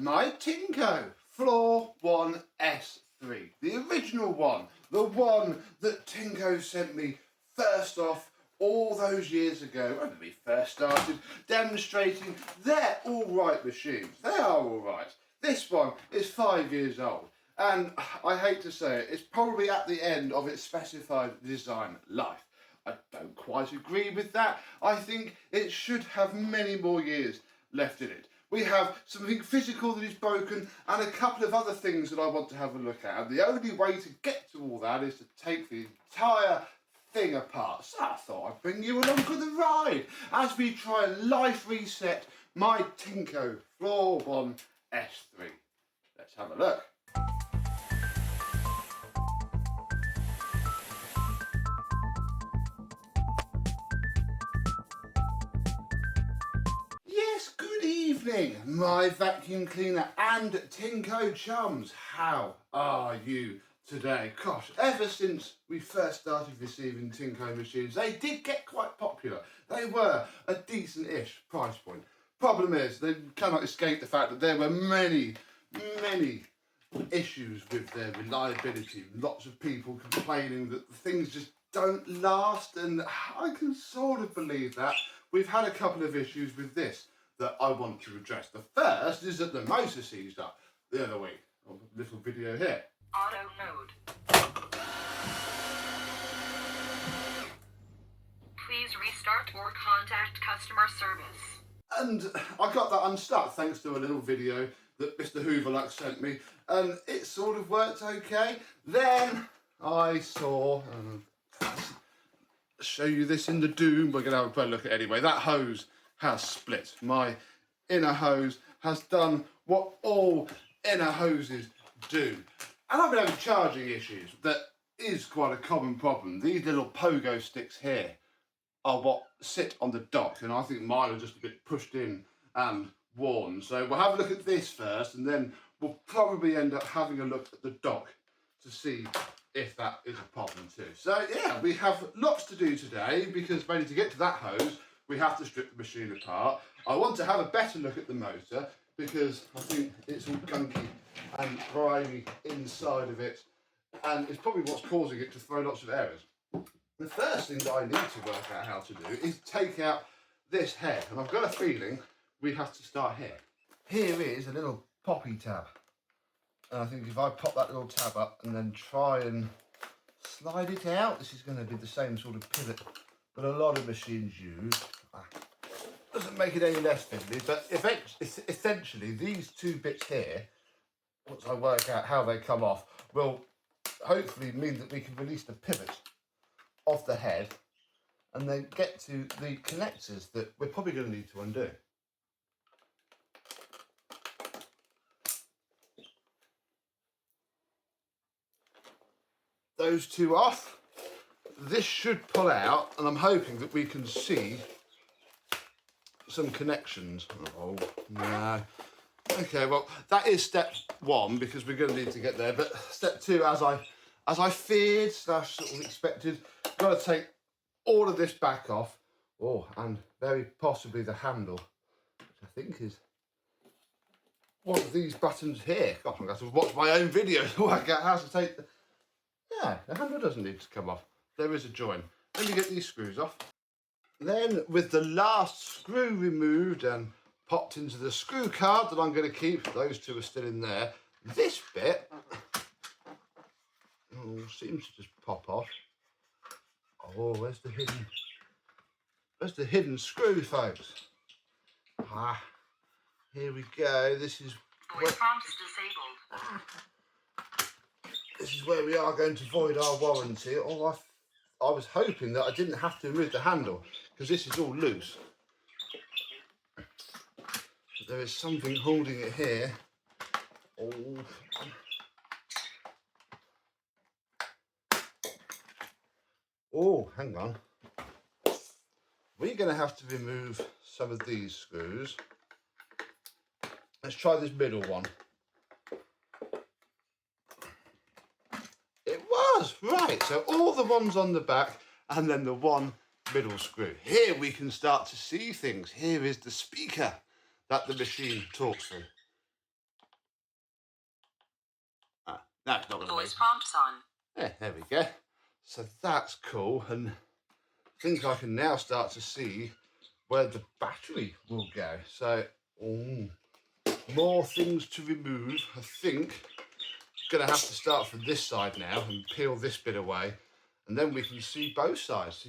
my Tineco Floor One S3, the original one, the one that Tineco sent me first off all those years ago when we first started demonstrating their alright machines. They are alright. This one is 5 years old, and I hate to say it, it's probably at the end of its specified design life. I don't quite agree with that. I think it should have many more years left in it. We have something physical that is broken and a couple of other things that I want to have a look at. And the only way to get to all that is to take the entire thing apart. So I thought I'd bring you along for the ride as we try and life reset my Tineco Floor One S3. Let's have a look. Good evening, my vacuum cleaner and Tineco chums. How are you today? Gosh, ever since we first started receiving Tineco machines, they did get quite popular. They were a decent-ish price point. Problem is, they cannot escape the fact that there were many issues with their reliability. Lots of people complaining that things just don't last, and I can sort of believe that. We've had a couple of issues with this that I want to address. The first is that the motor seized up the other week. A little video here. Auto mode. Please restart or contact customer service. And I got that unstuck thanks to a little video that Mr. Hooverluck sent me, and it sort of worked okay. Then I saw, show you this in the Doom, we're going to have a better look at it anyway. That hose has split. My inner hose has done what all inner hoses do. And I've been having charging issues. That is quite a common problem. These little pogo sticks here are what sit on the dock, and I think mine are just a bit pushed in and worn. So we'll have a look at this first, and then we'll probably end up having a look at the dock to see if that is a problem too. So yeah, we have lots to do today, because ready to get to that hose, we have to strip the machine apart. I want to have a better look at the motor because I think it's all gunky and grimy inside of it, and it's probably what's causing it to throw lots of errors. The first thing that I need to work out how to do is take out this head, and I've got a feeling we have to start here. Here is a little poppy tab, and I think if I pop that little tab up and then try and slide it out, this is going to be the same sort of pivot that a lot of machines use. Doesn't make it any less fiddly, but essentially these two bits here, once I work out how they come off, will hopefully mean that we can release the pivot of the head and then get to the connectors that we're probably going to need to undo. Those two off. This should pull out, and I'm hoping that we can see some connections. Oh, no. Okay, well, that is step one, because we're going to need to get there. But step two, as I feared / sort of expected, got to take all of this back off. Oh, and very possibly the handle, which I think is one of these buttons here. Gosh, I'm going to have to watch my own video to work out how to take the... Yeah, the handle doesn't need to come off. There is a join. Let me get these screws off. Then, with the last screw removed and popped into the screw card that I'm going to keep, those two are still in there, this bit seems to just pop off. Oh, where's the hidden screw, folks? Ah, here we go. This is where we are going to void our warranty. Oh, I was hoping that I didn't have to remove the handle, because this is all loose. But there is something holding it here. Oh, hang on. We're going to have to remove some of these screws. Let's try this middle one. Right, so all the ones on the back and then the one middle screw. Here we can start to see things. Here is the speaker that the machine talks through. No, it's not going to Voice prompts on. Yeah, there we go. So that's cool, and I think I can now start to see where the battery will go. So, more things to remove. I think I'm going to have to start from this side now and peel this bit away, and then we can see both sides.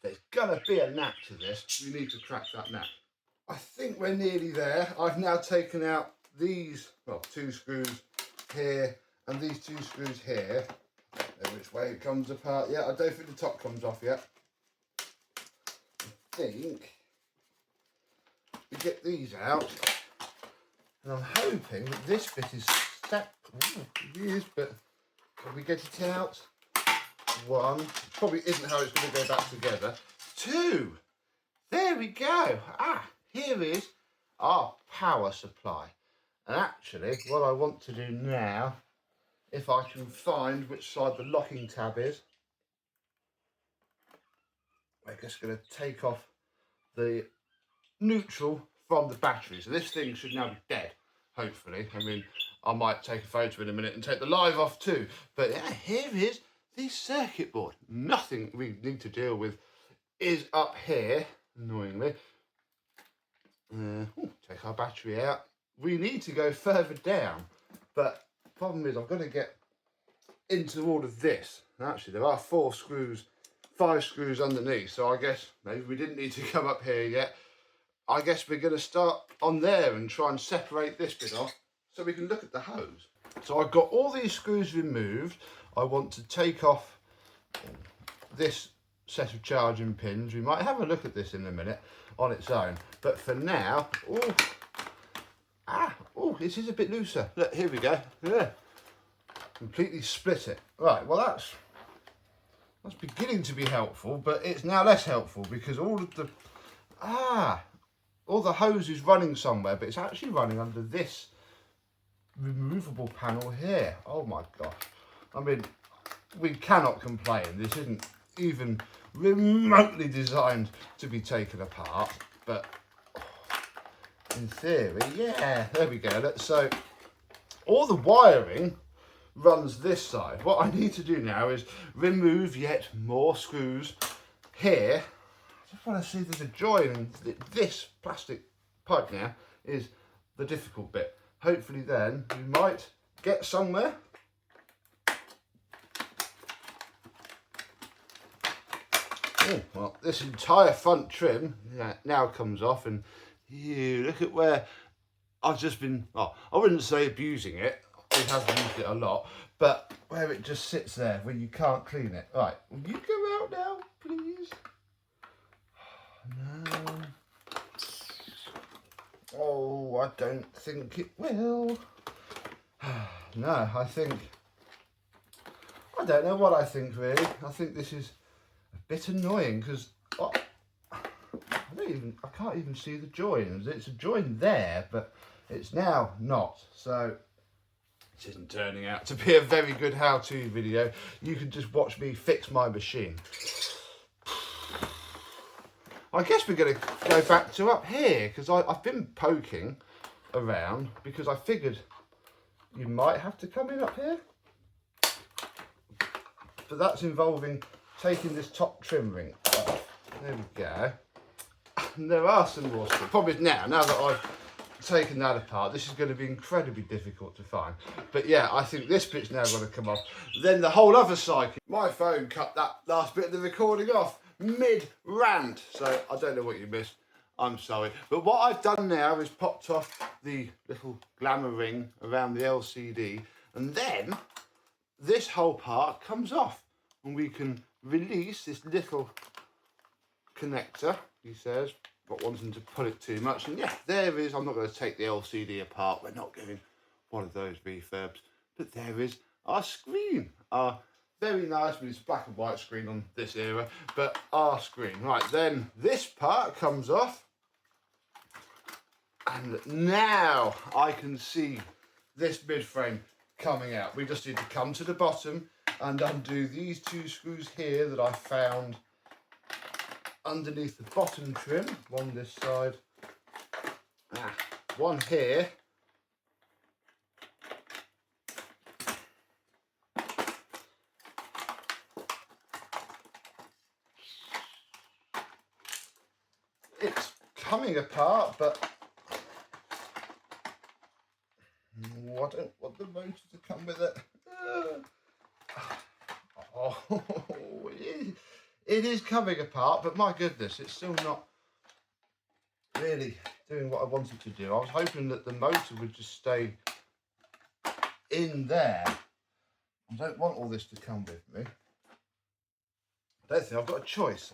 There's going to be a nap to this. We need to crack that nap. I think we're nearly there. I've now taken out these, well, 2 screws here and these 2 screws here. Which way it comes apart. Yeah, I don't think the top comes off yet. I think we get these out, and I'm hoping that this bit is set. It is, but can we get it out? 1, probably isn't how it's going to go back together. 2, there we go. Here is our power supply. And actually, what I want to do now, if I can find which side the locking tab is, I'm just going to take off the neutral from the battery. So this thing should now be dead, hopefully. I mean, I might take a photo in a minute and take the live off too. But yeah, here is the circuit board. Nothing we need to deal with is up here, annoyingly. Take our battery out. We need to go further down, but the problem is I've got to get into all of this. Actually, there are 5 screws underneath, so I guess maybe we didn't need to come up here yet. I guess we're going to start on there and try and separate this bit off so we can look at the hose. So I've got all these screws removed. I want to take off this set of charging pins. We might have a look at this in a minute on its own, but for now, this is a bit looser. Look, here we go. Yeah, completely split it. Right, well that's beginning to be helpful, but it's now less helpful because all the hose is running somewhere, but it's actually running under this removable panel here. Oh my gosh. I mean, we cannot complain. This isn't even remotely designed to be taken apart, but in theory, yeah, there we go. So all the wiring runs this side. What I need to do now is remove yet more screws here. I just want to see there's a join, and this plastic pipe now is the difficult bit. Hopefully then we might get somewhere. Well, this entire front trim now comes off, and look at where I've just been, I wouldn't say abusing it, we have used it a lot, but where it just sits there when you can't clean it. Right, will you go out now, please? No. Oh, I don't think it will. No, I don't know what I think really. I think this is a bit annoying because I can't even see the join. It's a join there, but it's now not. So it isn't turning out to be a very good how-to video. You can just watch me fix my machine. I guess we're going to go back to up here because I've been poking around because I figured you might have to come in up here. But that's involving taking this top trim ring off. There we go. And there are some more screws. Problem is now that I've taken that apart, this is going to be incredibly difficult to find. But yeah, I think this bit's now going to come off. Then the whole other side. My phone cut that last bit of the recording off mid-rant. So I don't know what you missed. I'm sorry. But what I've done now is popped off the little glamour ring around the LCD. And then this whole part comes off. And we can release this little connector, he says, not wanting to pull it too much. And yeah, there is, I'm not going to take the LCD apart, we're not giving one of those refurbs, but there is our screen, our very nice, but it's black and white screen on this era, but our screen. Right, then this part comes off, and now I can see this mid-frame coming out. We just need to come to the bottom and undo these 2 screws here that I found underneath the bottom trim, one this side, one here, coming apart, but I don't want the motor to come with it. Oh, it is coming apart, but my goodness, it's still not really doing what I wanted to do. I was hoping that the motor would just stay in there. I don't want all this to come with me. I don't think I've got a choice.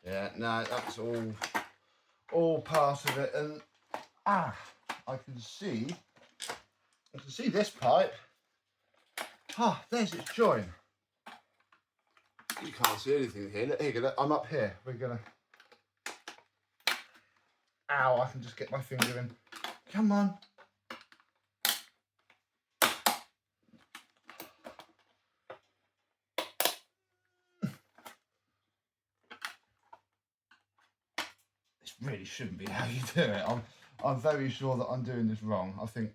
Yeah, no, that's all part of it, and I can see this pipe. Ah, there's its join. You can't see anything here. Look, here, I'm up here. We're gonna. Ow! I can just get my finger in. Come on. This really shouldn't be how you do it. I'm very sure that I'm doing this wrong. I think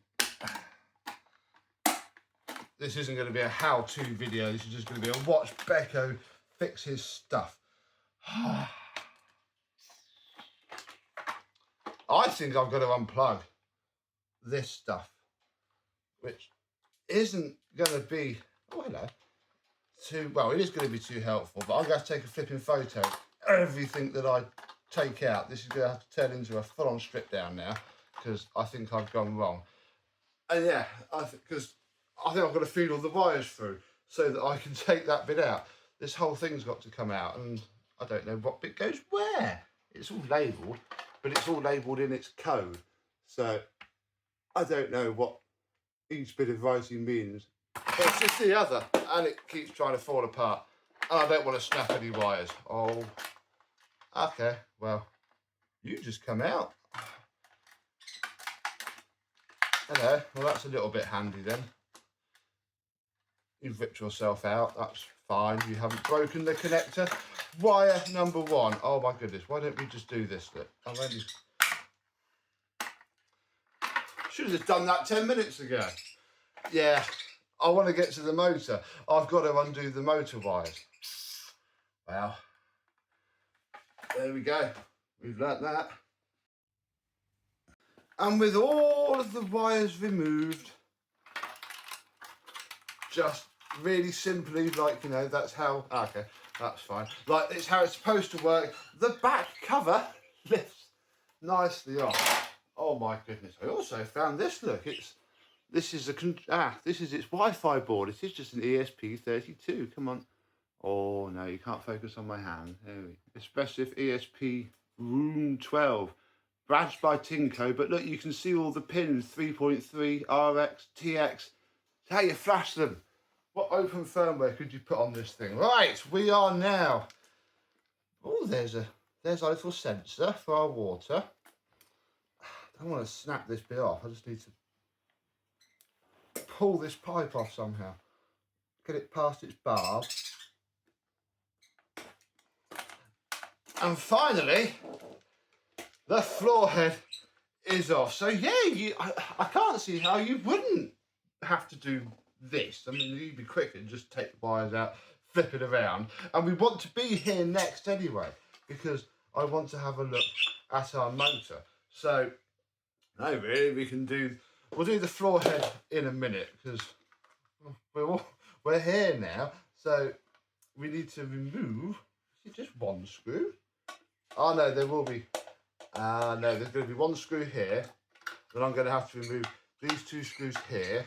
this isn't going to be a how-to video. This is just going to be a watch Becco fix his stuff. I think I've got to unplug this stuff, which isn't going to be, oh hello, too, well, it is going to be too helpful, but I'm going to take a flipping photo. Everything that I take out, this is going to have to turn into a full-on strip down now, because I think I've gone wrong. And yeah, because I think I've got to feed all the wires through so that I can take that bit out. This whole thing's got to come out, and I don't know what bit goes where. It's all labelled, but it's all labelled in its code. So I don't know what each bit of writing means. But it's just the other, and it keeps trying to fall apart. And I don't want to snap any wires. Oh, okay, well, you just come out. Hello, well that's a little bit handy then. You've ripped yourself out, that's fine. You haven't broken the connector. Wire number one. Oh my goodness, why don't we just do this? Look, I'm only... Should have done that 10 minutes ago. Yeah, I want to get to the motor. I've got to undo the motor wires. Well, there we go. We've learnt that. And with all of the wires removed, just really simply, like, you know, that's how, okay, that's fine. Like, it's how it's supposed to work. The back cover lifts nicely off. Oh my goodness. I also found this, look, this is its Wi-Fi board. It is just an ESP32, come on. Oh no, you can't focus on my hand. There we go. Expressive ESP Room 12. Badged by Tineco, but look, you can see all the pins, 3.3, RX, TX. It's how you flash them. What open firmware could you put on this thing? Right, we are now. Oh, there's our little sensor for our water. I don't want to snap this bit off. I just need to pull this pipe off somehow. Get it past its barb. And finally, the floor head is off. So yeah, I can't see how you wouldn't have to do this. I mean, you'd be quick and just take the wires out, flip it around. And we want to be here next anyway, because I want to have a look at our motor. So, no, really, we'll do the floor head in a minute, because we're here now. So we need to remove, is it just one screw? Oh no, there will be. No, there's going to be one screw here. Then I'm going to have to remove these two screws here,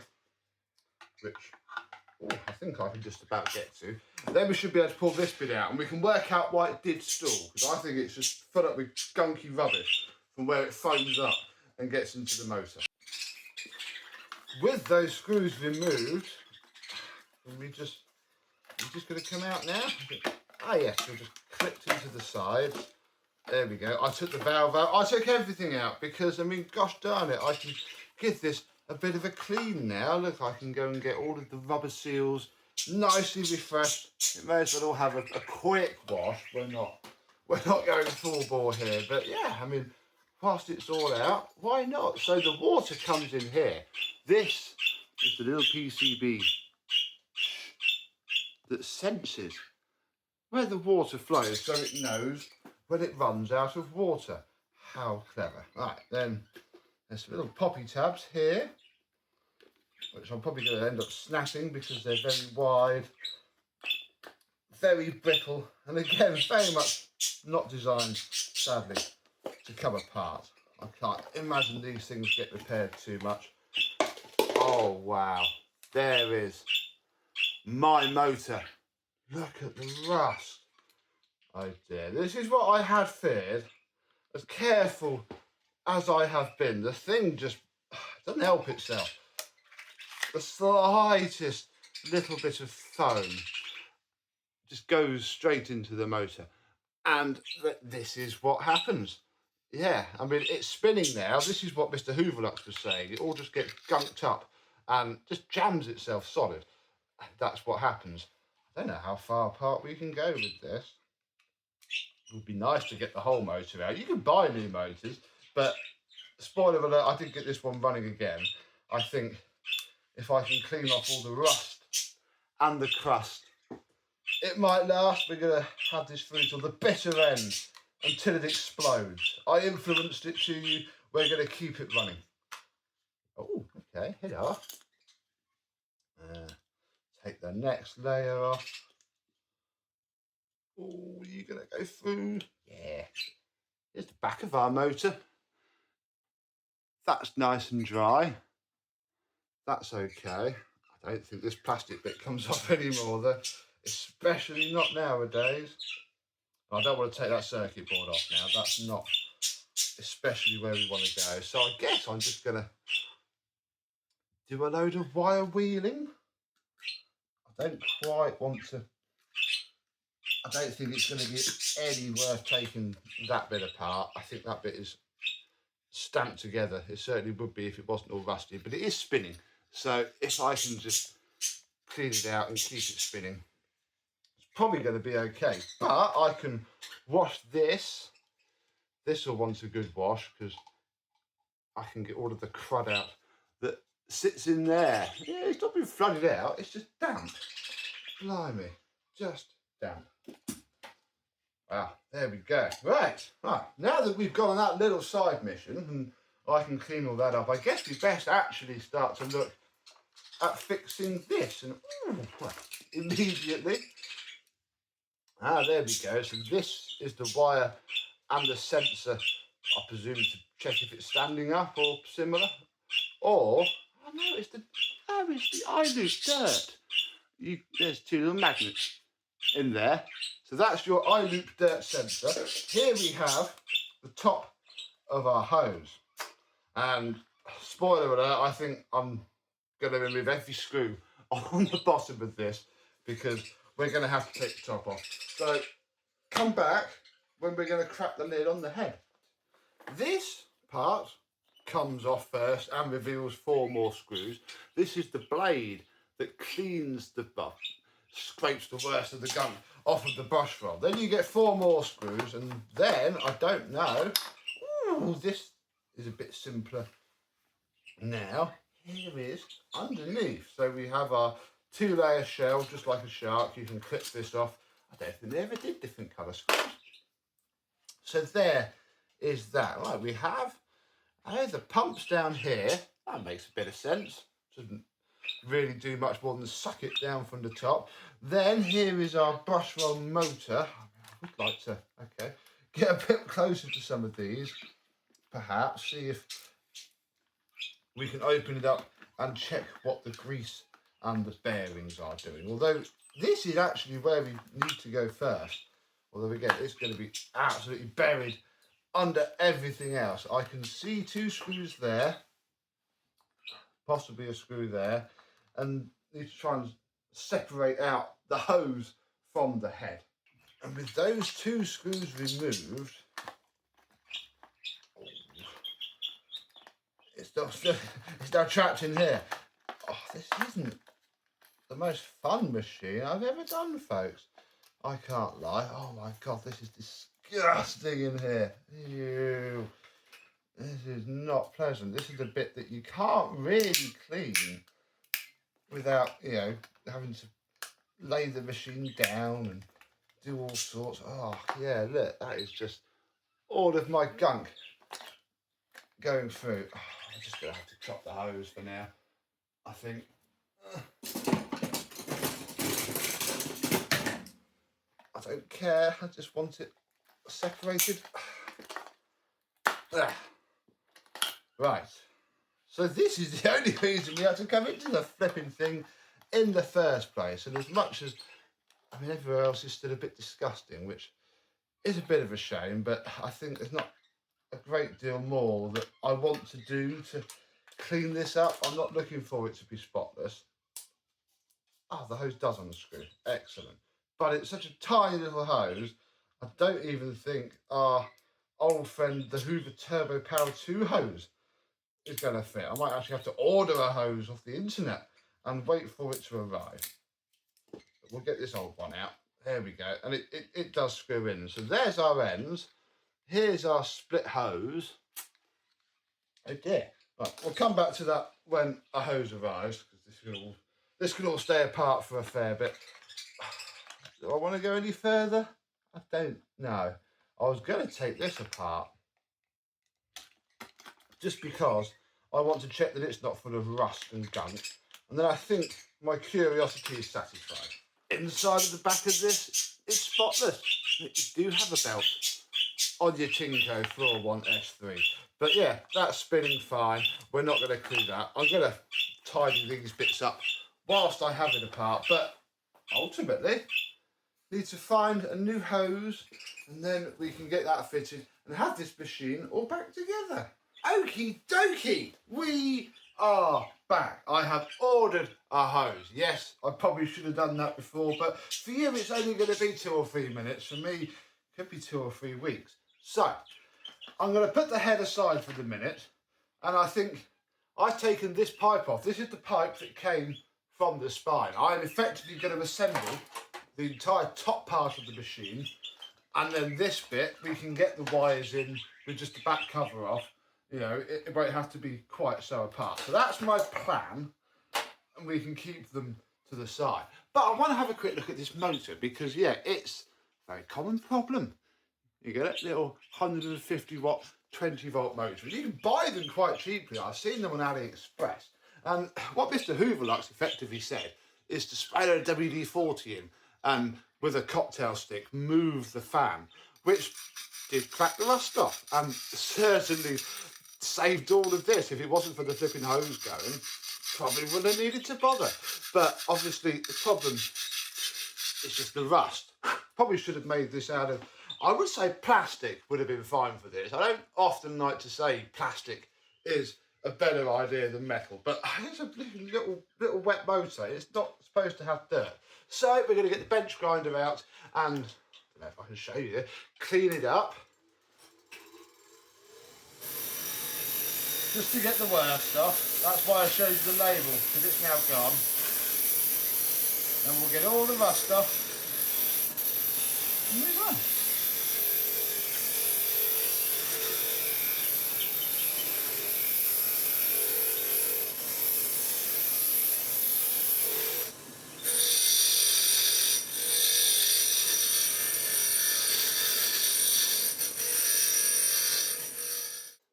which I think I can just about get to. Then we should be able to pull this bit out, and we can work out why it did stall, because I think it's just filled up with gunky rubbish from where it foams up and gets into the motor. With those screws removed, we're just going to come out now. Ah yes, we'll just clipped into the side. There we go. I took the valve out. I took everything out because, I mean, gosh darn it, I can give this a bit of a clean now. Look, I can go and get all of the rubber seals nicely refreshed. It may as well all have a quick wash. We're not going full bore here, but yeah, I mean, whilst it's all out, why not? So the water comes in here. This is the little PCB that senses where the water flows so it knows when it runs out of water. How clever. Right, then there's some little poppy tabs here, which I'm probably going to end up snapping because they're very wide, very brittle, and again, very much not designed, sadly, to come apart. I can't imagine these things get repaired too much. Oh, wow. There is my motor. Look at the rust. Oh dear. This is what I had feared. As careful as I have been, the thing just doesn't help itself. The slightest little bit of foam just goes straight into the motor. And this is what happens. Yeah, I mean, it's spinning now. This is what Mr. Hooverlux was saying. It all just gets gunked up and just jams itself solid. That's what happens. I don't know how far apart we can go with this. It would be nice to get the whole motor out. You can buy new motors, but spoiler alert, I did get this one running again. I think if I can clean off all the rust and the crust, it might last. We're going to have this through till the bitter end, until it explodes. I influenced it to you. We're going to keep it running. Oh, okay, here we are. Take the next layer off. Oh, you're going to go through. Yeah. Here's the back of our motor. That's nice and dry. That's okay. I don't think this plastic bit comes off anymore though, especially not nowadays. I don't want to take that circuit board off now. That's not especially where we want to go. So I guess I'm just going to do a load of wire wheeling. I don't quite want to. I don't think it's going to be any worth taking that bit apart. I think that bit is stamped together. It certainly would be if it wasn't all rusty, but it is spinning. So if I can just clean it out and keep it spinning, it's probably going to be okay. But I can wash this. This will want a good wash because I can get all of the crud out that sits in there. Yeah, it's not been flooded out, it's just damp. Blimey, just damp. Wow, there we go. Right, now that we've got on that little side mission and I can clean all that up, I guess we best actually start to look at fixing this. And immediately, there we go. So this is the wire and the sensor, I presume, to check if it's standing up or similar. Or, oh no, it's the iLoop dirt. There's two little magnets in there. So that's your iLoop dirt sensor. Here we have the top of our hose. And spoiler alert, I think I'm going to remove every screw on the bottom of this because we're going to have to take the top off. So come back when we're going to crack the lid on the head. This part comes off first and reveals 4 more screws. This is the blade that cleans the buff, scrapes the worst of the gunk off of the brush roll. Then you get 4 more screws, and then, I don't know, this is a bit simpler now. Here is underneath. So we have our 2-layer shell, just like a shark. You can clip this off. I don't think they ever did different colour screws. So there is that. Right, we have the pumps down here. That makes a bit of sense. Doesn't really do much more than suck it down from the top. Then here is our brush roll motor. I would like to, get a bit closer to some of these, perhaps, see if we can open it up and check what the grease and the bearings are doing. Although this is actually where we need to go first. Although again, it's going to be absolutely buried under everything else. I can see 2 screws there, possibly a screw there, and need to try and separate out the hose from the head. And with those 2 screws removed, it's now trapped in here. Oh, this isn't the most fun machine I've ever done, folks. I can't lie. Oh my God, this is disgusting in here. Ew. This is not pleasant. This is the bit that you can't really clean without, having to lay the machine down and do all sorts. Oh, yeah, look, that is just all of my gunk going through. Oh, I'm just going to have to chop the hose for now, I think. I don't care, I just want it separated. Right, so this is the only reason we had to come into the flipping thing in the first place. And as much as, I mean, everywhere else is still a bit disgusting, which is a bit of a shame, but I think there's not a great deal more that I want to do to clean this up. I'm not looking for it to be spotless. Oh, the hose does unscrew, excellent. But it's such a tiny little hose, I don't even think our old friend, the Hoover Turbo Power 2 hose, is going to fit. I might actually have to order a hose off the internet and wait for it to arrive. But we'll get this old one out. There we go. And it does screw in. So there's our ends. Here's our split hose. Oh dear. Right, we'll come back to that when a hose arrives, because this can all stay apart for a fair bit. Do I want to go any further? I don't know. I was going to take this apart just because I want to check that it's not full of rust and gunk, and then I think my curiosity is satisfied. Inside of the back of this is spotless. You do have a belt on your Tineco Floor One S3. But yeah, that's spinning fine. We're not going to clean that. I'm going to tidy these bits up whilst I have it apart, but ultimately need to find a new hose, and then we can get that fitted and have this machine all back together. Okie dokie, we are back. I have ordered a hose. Yes, I probably should have done that before, but for you it's only going to be 2 or 3 minutes. For me, it could be 2 or 3 weeks. So, I'm going to put the head aside for the minute, and I think I've taken this pipe off. This is the pipe that came from the spine. I'm effectively going to assemble the entire top part of the machine, and then this bit we can get the wires in with just the back cover off. You know, it won't have to be quite so apart. So that's my plan, and we can keep them to the side. But I want to have a quick look at this motor, because yeah, it's a very common problem. You get a little 150 watt 20 volt motor. You can buy them quite cheaply. I've seen them on AliExpress. And what Mr. Hooverlux effectively said is to spray a WD-40 in and with a cocktail stick move the fan, which did crack the rust off and certainly saved all of this. If it wasn't for the flipping hose going, probably wouldn't have needed to bother. But obviously the problem is just the rust. Probably should have made this out of, I would say plastic would have been fine for this. I don't often like to say plastic is a better idea than metal, but it's a little wet motor. It's not supposed to have dirt. So we're going to get the bench grinder out and, I don't know if I can show you, clean it up. Just to get the worst off. That's why I showed you the label, because it's now gone. And we'll get all the rust off and move on.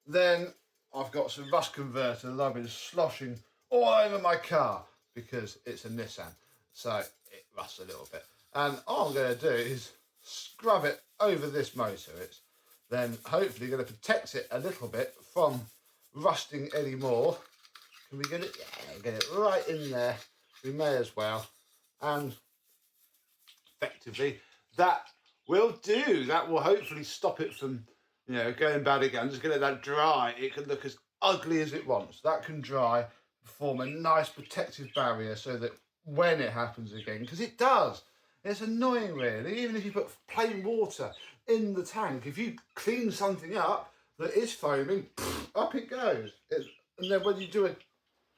Then I've got some rust converter that I've been sloshing all over my car because it's a Nissan, so it rusts a little bit. And all I'm going to do is scrub it over this motor. It's then hopefully going to protect it a little bit from rusting anymore. Can we get it? Yeah, get it right in there. We may as well. And effectively, that will do. That will hopefully stop it from, you know, going bad again. Just going to let that dry. It can look as ugly as it wants. That can dry, form a nice protective barrier so that when it happens again, because it does, it's annoying really. Even if you put plain water in the tank, if you clean something up that is foaming, up it goes. And then when you do a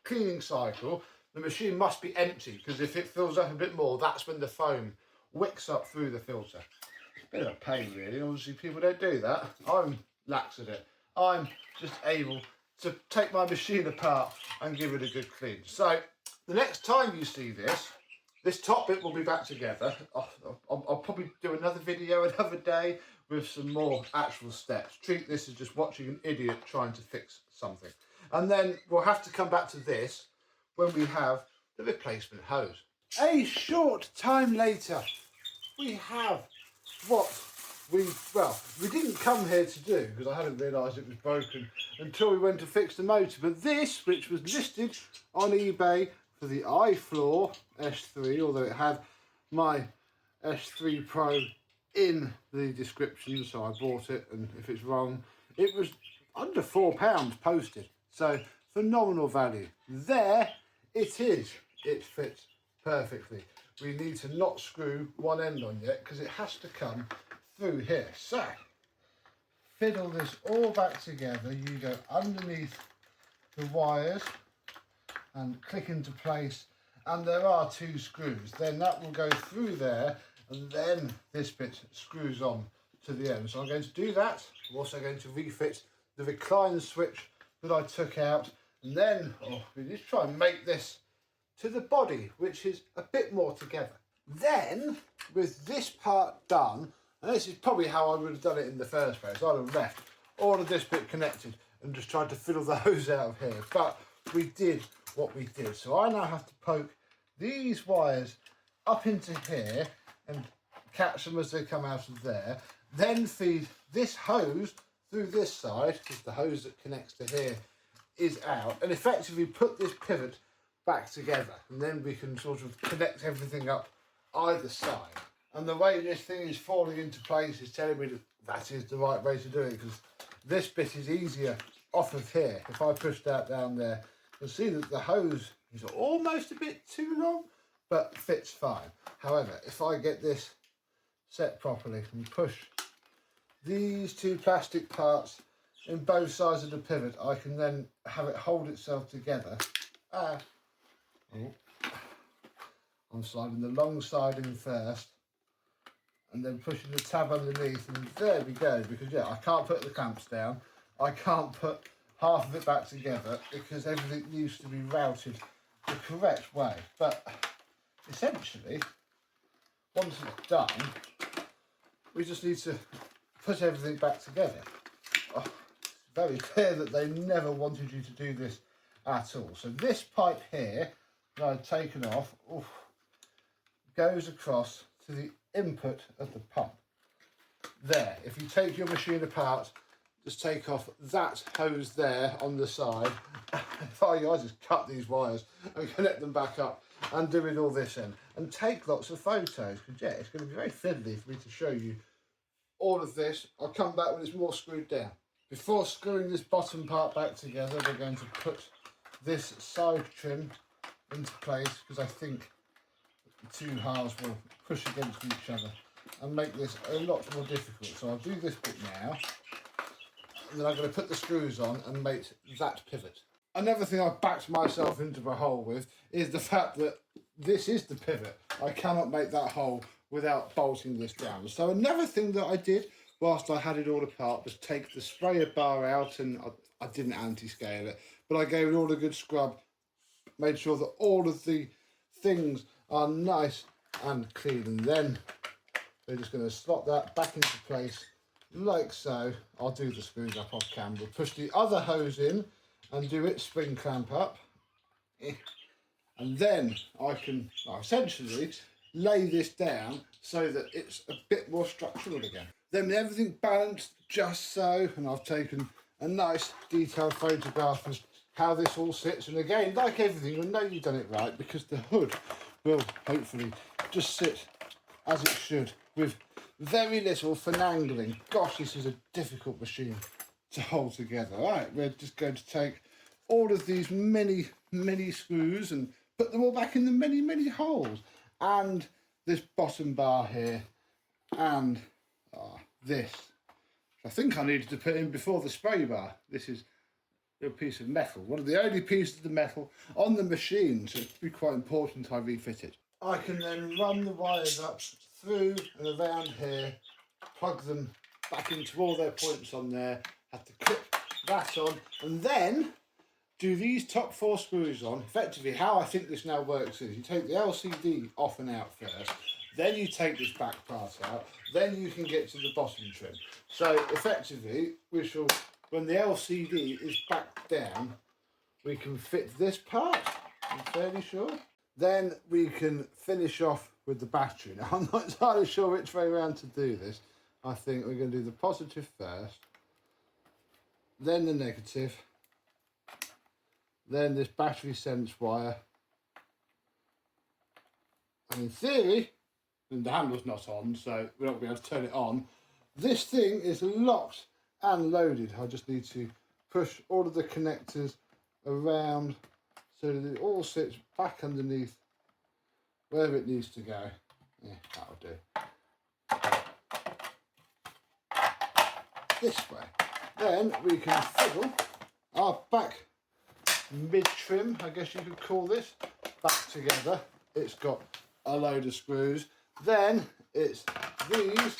cleaning cycle, the machine must be empty, because if it fills up a bit more, that's when the foam wicks up through the filter. It's a bit of a pain really. Obviously people don't do that. I'm lax at it. I'm just able to take my machine apart and give it a good clean. So the next time you see this, This top bit will be back together. I'll probably do another video another day with some more actual steps. Treat this as just watching an idiot trying to fix something. And then we'll have to come back to this when we have the replacement hose. A short time later, we have what we didn't come here to do, because I hadn't realised it was broken until we went to fix the motor. But this, which was listed on eBay for the iFloor S3, although it had my S3 Pro in the description, so I bought it, and if it's wrong, it was under £4 posted. So phenomenal value. There it is. It fits perfectly. We need to not screw one end on yet because it has to come through here. So fiddle this all back together. You go underneath the wires and click into place, and there are 2 screws. Then that will go through there, and then this bit screws on to the end. So I'm going to do that. I'm also going to refit the recline switch that I took out, and then we need to try and make this to the body, which is a bit more together. Then, with this part done, and this is probably how I would have done it in the first place, I'd have left all of this bit connected and just tried to fiddle the hose out of here. But we did what we did. So I now have to poke these wires up into here and catch them as they come out of there. Then feed this hose through this side, because the hose that connects to here is out, and effectively put this pivot back together, and then we can sort of connect everything up either side. And the way this thing is falling into place is telling me that that is the right way to do it, because this bit is easier off of here. If I push that down there, you'll see that the hose is almost a bit too long, but fits fine. However, if I get this set properly and push these 2 plastic parts in both sides of the pivot, I can then have it hold itself together. I'm sliding the long side in first and then pushing the tab underneath, and there we go. Because yeah, I can't put the clamps down, I can't put half of it back together because everything needs to be routed the correct way. But essentially, once it's done, we just need to put everything back together. It's very clear that they never wanted you to do this at all. So this pipe here that I've taken off goes across to the input of the pump. There, if you take your machine apart, just take off that hose there on the side. If I just cut these wires and connect them back up and doing all this in, and take lots of photos, because yeah, it's going to be very fiddly for me to show you all of this. I'll come back when it's more screwed down. Before screwing this bottom part back together, we're going to put this side trim into place, because I think the 2 halves will push against each other and make this a lot more difficult. So I'll do this bit now, and then I'm going to put the screws on and make that pivot. Another thing I've backed myself into a hole with is the fact that this is the pivot. I cannot make that hole without bolting this down. So another thing that I did whilst I had it all apart was take the sprayer bar out, and I didn't anti-scale it, but I gave it all a good scrub, made sure that all of the things are nice and clean, and then we're just going to slot that back into place like so. I'll do the screws up off camera. Push the other hose in and do its spring clamp up, and then I can essentially lay this down so that it's a bit more structural again. Then with everything balanced just so, and I've taken a nice detailed photograph of how this all sits, and again, like everything, you'll know you've done it right because the hood will hopefully just sit as it should with very little finagling. Gosh, this is a difficult machine to hold together. Right, we're just going to take all of these many screws and put them all back in the many holes, and this bottom bar here, and this. I think I needed to put in before the spray bar. This is a piece of metal, one of the only pieces of the metal on the machine, so it'd be quite important I refit it. I can then run the wires up through and around here, plug them back into all their points on there, have to clip that on, and then do these top 4 screws on. Effectively, how I think this now works is you take the LCD off and out first, then you take this back part out, then you can get to the bottom trim. So effectively, we shall, when the LCD is back down, we can fit this part, I'm fairly sure. Then we can finish off with the battery. Now, I'm not entirely sure which way around to do this. I think we're going to do the positive first, then the negative, then this battery sense wire. And in theory, and the handle's not on, so we're not going to be able to turn it on. This thing is locked and loaded. I just need to push all of the connectors around so that it all sits back underneath wherever it needs to go. Yeah, that'll do. This way. Then we can fiddle our back mid-trim, I guess you could call this, back together. It's got a load of screws. Then it's these,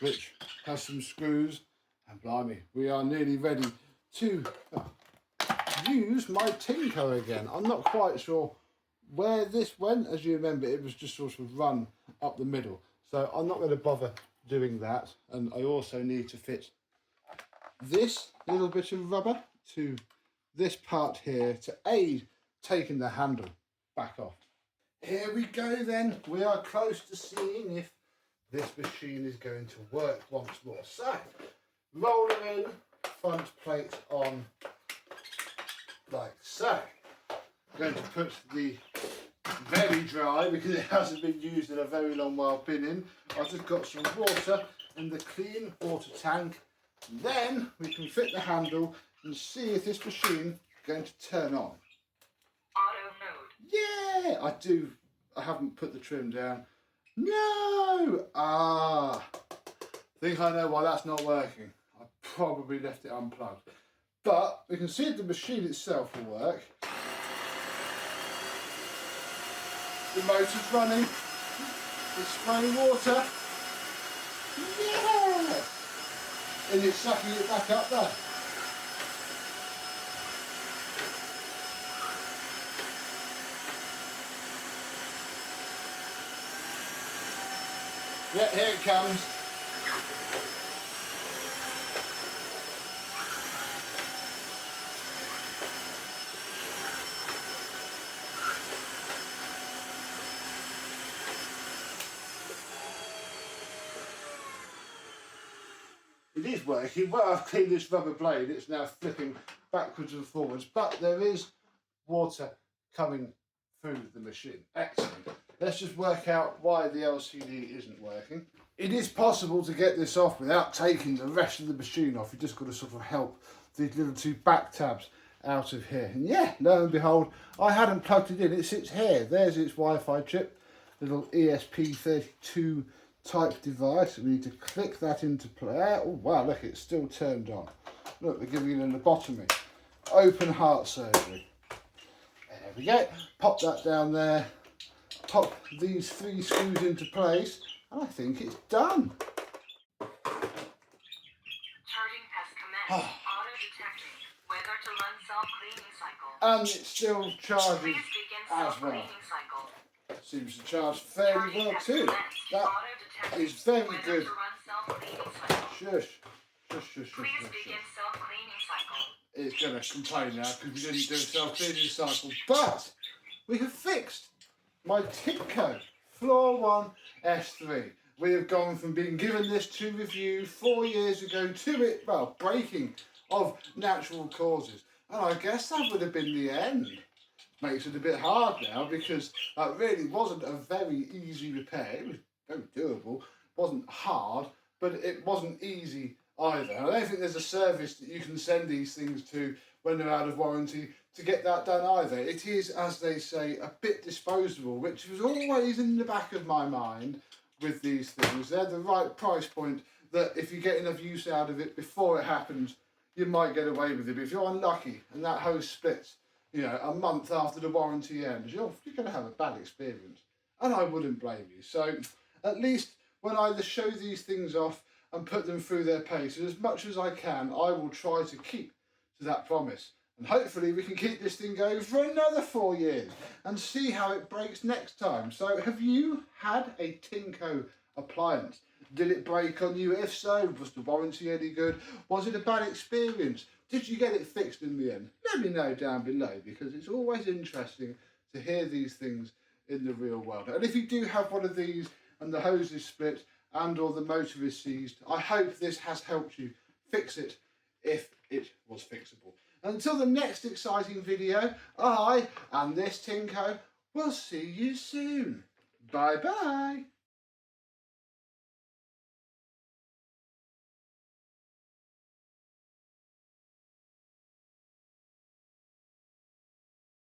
which has some screws, and blimey, we are nearly ready to use my Tineco again. I'm not quite sure where this went. As you remember, it was just sort of run up the middle, so I'm not going to bother doing that. And I also need to fit this little bit of rubber to this part here to aid taking the handle back off. Here we go then, we are close to seeing if this machine is going to work once more. So, roller in, front plate on, like so. I'm going to put the very dry, because it hasn't been used in a very long while, bin in. I've just got some water in the clean water tank. Then we can fit the handle and see if this machine is going to turn on. Auto mode. Yeah, I haven't put the trim down. No! I think I know why that's not working. I probably left it unplugged. But we can see if the machine itself will work. The motor's running. It's spraying water. Yeah! And it's sucking it back up there. Yeah, here it comes. It is working. Well, I've cleaned this rubber blade. It's now flipping backwards and forwards, but there is water coming through the machine. Excellent. Let's just work out why the LCD isn't working. It is possible to get this off without taking the rest of the machine off. You just got to sort of help these little 2 back tabs out of here. And yeah, lo and behold, I hadn't plugged it in. It sits here. There's its Wi-Fi chip, little ESP32 type device. We need to click that into play. Oh wow, look, it's still turned on. Look, they're giving it an lobotomy. Open heart surgery. There we go. Pop that down there. Pop these 3 screws into place, and I think it's done. Charging test commenced. Auto detecting. Whether to run self-cleaning cycle. And it's still charging Please begin as well. self-cleaning cycle. Seems to charge fairly well too. That is very good. Shush. Shush, shush, shush, Please shush. begin self-cleaning cycle. It's going to complain now because we didn't do a self-cleaning cycle, but we have fixed my Tineco Floor One S3. We have gone from being given this to review 4 years ago to it, well, breaking of natural causes. And I guess that would have been the end. Makes it a bit hard now because that really wasn't a very easy repair. It was very doable, wasn't hard, but it wasn't easy either. I don't think there's a service that you can send these things to when they're out of warranty to get that done either. It is, as they say, a bit disposable, which was always in the back of my mind with these things. They're the right price point that if you get enough use out of it before it happens, you might get away with it. But if you're unlucky and that hose splits, you know, a month after the warranty ends, you're going to have a bad experience. And I wouldn't blame you. So at least when I either show these things off and put them through their paces, as much as I can, I will try to keep to that promise And hopefully we can keep this thing going for another 4 years and see how it breaks next time. So have you had a Tineco appliance? Did it break on you? If so, was the warranty any good? Was it a bad experience? Did you get it fixed in the end? Let me know down below, because it's always interesting to hear these things in the real world. And if you do have one of these and the hose is split and or the motor is seized, I hope this has helped you fix it if it was fixable. Until the next exciting video, I and this Tineco will see you soon. Bye bye.